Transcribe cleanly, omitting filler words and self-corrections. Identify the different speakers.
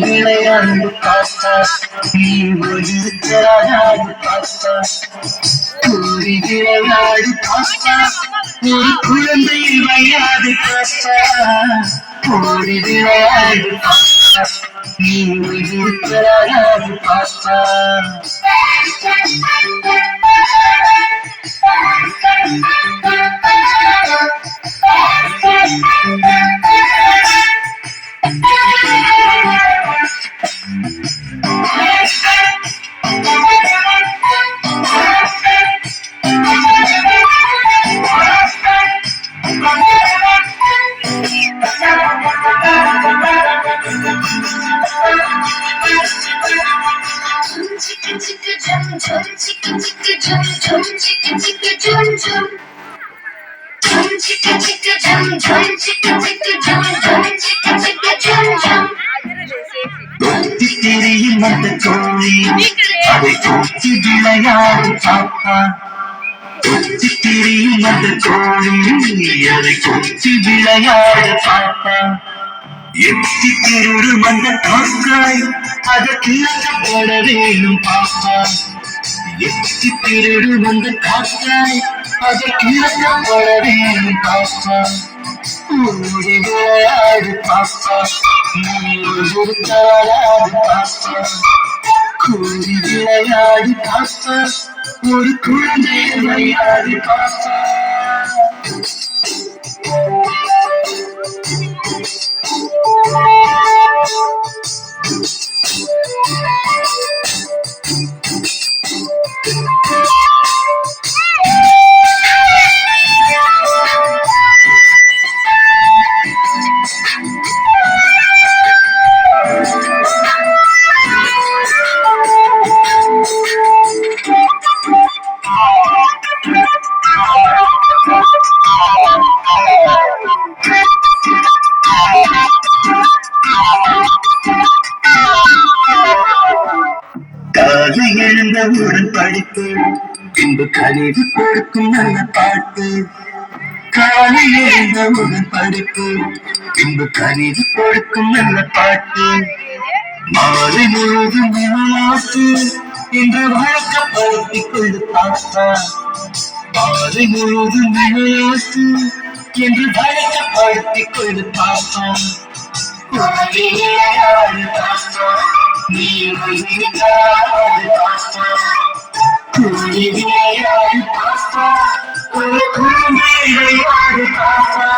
Speaker 1: விளையாடு பாப்பா நீ இருக்கிறாடு பாப்பா கூறி விளையாடு பாப்பா ஒரு குழந்தை விளையாடு பாப்பா கூறி விளையாடு பாப்பா நீ இருக்கிறாடு பாப்பா தெரியும் அந்த கோழி அதை தூக்கி விளையாடு பாப்பா தெரியும் அந்த கோழி அதை தூக்கி விளையாடு பாப்பா எத்தி திருடும் அந்த காக்காய் அதற்கு இழக்கப்பட வேணும் பாப்பா எத்தி திருடும் அந்த காக்காய் அதற்கு இழக்கப்பட வேணும் பாப்பா ஓடி விளையாடு பாப்பா நீ விளையாடு பாப்பா கூடி விளையாடு பாப்பா ஒரு குழந்தை விளையாடு பாப்பா காலை எழுந்தவுடன் படிப்பு பின்பு கனிவு கொடுக்கும் நல்ல பாட்டு காலை எழுந்தவுடன் படிப்பு பின்பு கனிவு கொடுக்கும் நல்ல பாட்டு மாலை முழுதும் விளையாட்டு என்று வழக்கப்படுத்திக் கொண்டு பாப்பா மாலை முழுதும் விளையாட்டு என்று வழக்கப்படுத்திக் கொண்டு பாப்பா விளையாடு பாப்பா நீ விளையாடு பாப்பா கூடி விளையாடு பாப்பா ஒரு குழந்தை விளையாடு பாப்பா